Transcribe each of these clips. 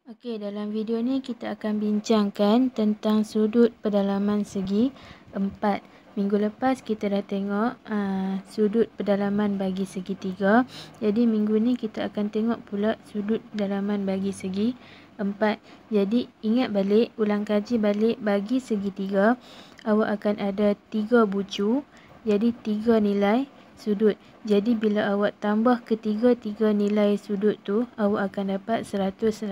Okey, dalam video ni kita akan bincangkan tentang sudut pedalaman segi 4. Minggu lepas kita dah tengok sudut pedalaman bagi segi 3. Jadi minggu ni kita akan tengok pula sudut pedalaman bagi segi 4. Jadi ingat balik, ulang kaji balik, bagi segi 3 awak akan ada 3 bucu. Jadi 3 nilai sudut. Jadi bila awak tambah ketiga-tiga nilai sudut tu, awak akan dapat 180.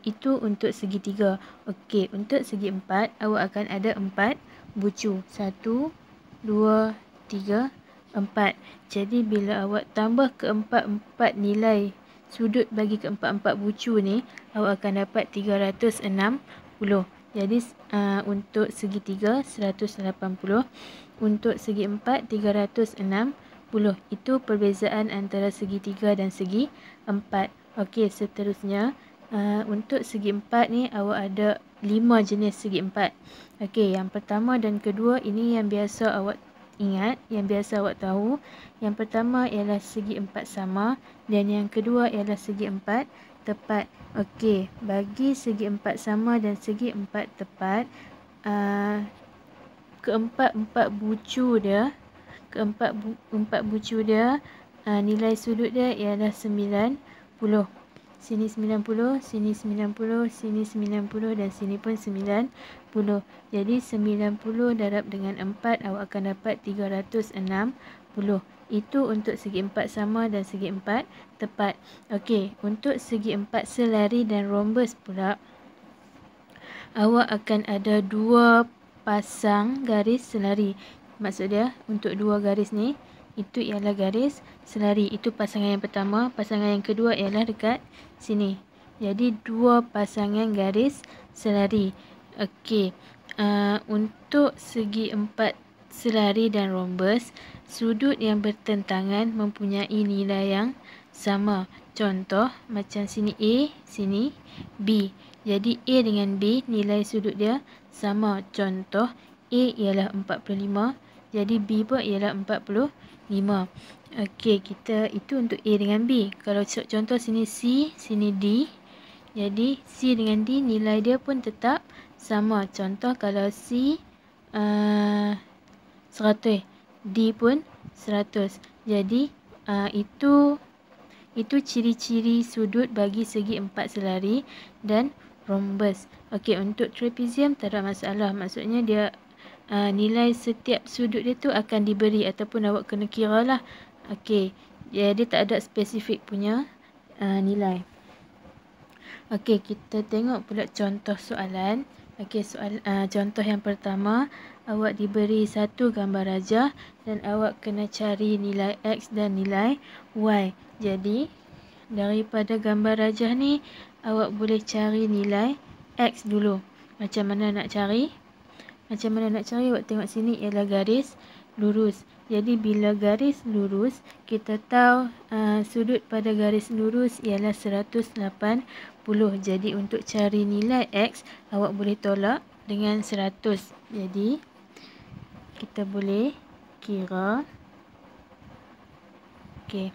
Itu untuk segi 3. Okey, untuk segi 4, awak akan ada 4 bucu. 1, 2, 3, 4. Jadi bila awak tambah keempat-empat nilai sudut bagi keempat-empat bucu ni, awak akan dapat 360. Jadi untuk segi 3, 180. Untuk segi 4, 360. Itu perbezaan antara segi 3 dan segi 4. Okey, seterusnya untuk segi 4 ni awak ada 5 jenis segi 4. Okey, yang pertama dan kedua ini yang biasa awak ingat, yang biasa awak tahu. Yang pertama ialah segi 4 sama dan yang kedua ialah segi 4 tepat. Okey, bagi segi 4 sama dan segi 4 tepat, keempat bucu dia, nilai sudut dia ialah 90. Sini 90, sini 90, sini 90 dan sini pun 90. Jadi 90 darab dengan 4 awak akan dapat 360. Itu untuk segi 4 sama dan segi 4 tepat. Okey, untuk segi 4 selari dan rhombus pula, awak akan ada 2 pasang garis selari. Maksud dia untuk 2 garis ni, itu ialah garis selari. Itu pasangan yang pertama. Pasangan yang kedua ialah dekat sini. Jadi 2 pasangan garis selari. Okey, untuk segi 4 selari dan rhombus, sudut yang bertentangan mempunyai nilai yang sama. Contoh macam sini A, sini B. Jadi A dengan B nilai sudut dia sama. Contoh A ialah 45, jadi B pun ialah 45. Okey, itu untuk A dengan B. Kalau contoh sini C, sini D, jadi C dengan D nilai dia pun tetap sama. Contoh kalau C 100, D pun 100. Jadi itu ciri-ciri sudut bagi segi 4 selari dan rhombus. Okey, untuk trapezium tak ada masalah. Maksudnya dia nilai setiap sudut dia tu akan diberi ataupun awak kena kira lah. Okey, jadi tak ada spesifik punya nilai. Okey, kita tengok pula contoh soalan. Okey, contoh yang pertama, awak diberi satu gambar rajah dan awak kena cari nilai X dan nilai Y. Jadi daripada gambar rajah ni, awak boleh cari nilai X dulu. Macam mana nak cari? Awak tengok sini ialah garis lurus. Jadi bila garis lurus, kita tahu sudut pada garis lurus ialah 180. Jadi untuk cari nilai X, awak boleh tolak dengan 100. Jadi kita boleh kira. Okey,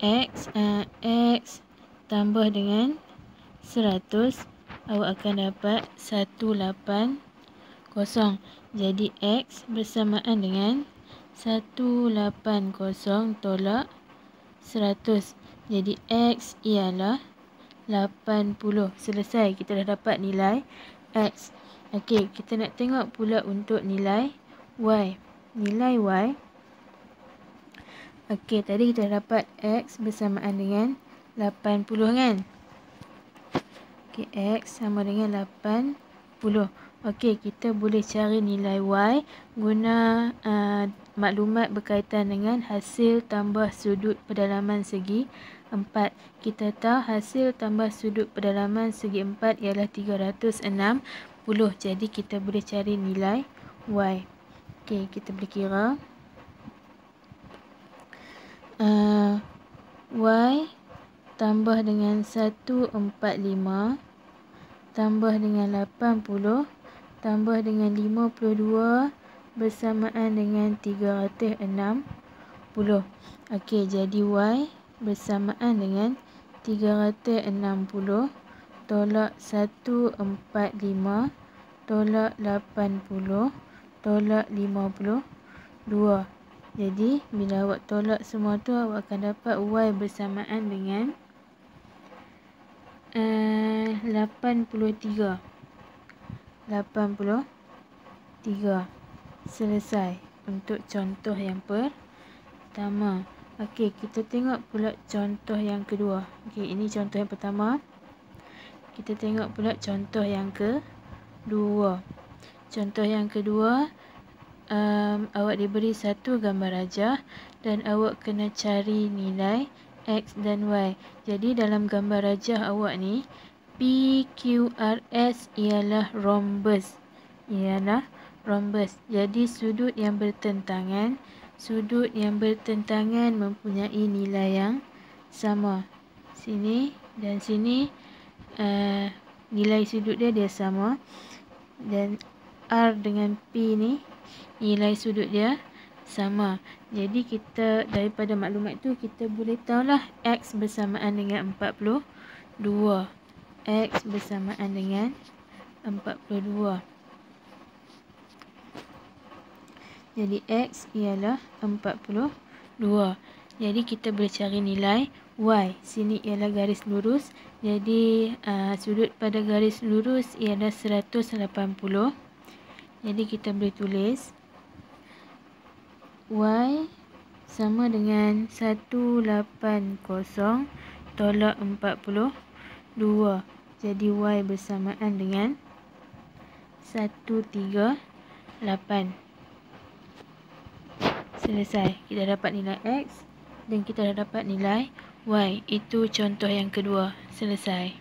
X tambah dengan 100, awak akan dapat 180. Jadi X bersamaan dengan 180 tolak 100. Jadi X ialah 80. Selesai, kita dah dapat nilai X. Okey, kita nak tengok pula untuk nilai Y. Nilai Y, okey, tadi kita dapat X bersamaan dengan 80 kan? Okey, X sama dengan 80. Okey, kita boleh cari nilai Y guna maklumat berkaitan dengan hasil tambah sudut pedalaman segi 4. Kita tahu hasil tambah sudut pedalaman segi 4 ialah 360. Jadi kita boleh cari nilai Y. Okey, kita boleh kira. Y tambah dengan 145 tambah dengan 80 tambah dengan 52 bersamaan dengan 360. Okey, jadi Y bersamaan dengan 360 tolak 145 tolak 80 tolak 52. Jadi bila awak tolak semua tu, awak akan dapat Y bersamaan dengan 83. Selesai untuk contoh yang pertama. Okey, kita tengok pula contoh yang kedua. Okey, ini contoh yang pertama. Kita tengok pula contoh yang kedua. Contoh yang kedua, awak diberi satu gambar rajah dan awak kena cari nilai X dan Y. Jadi dalam gambar rajah awak ni, PQRS ialah rhombus. Jadi sudut yang bertentangan mempunyai nilai yang sama. Sini dan sini nilai sudut dia sama, dan R dengan P ni nilai sudut dia sama. Jadi kita daripada maklumat tu kita boleh tahulah X bersamaan dengan 42. X bersamaan dengan 42. Jadi X ialah 42. Jadi kita boleh cari nilai Y. Sini ialah garis lurus. Jadi sudut pada garis lurus ialah 180. Jadi kita boleh tulis Y sama dengan 180 tolak 42. Jadi Y bersamaan dengan 138. Selesai. Kita dapat nilai X dan kita dah dapat nilai Y. Itu contoh yang kedua. Selesai.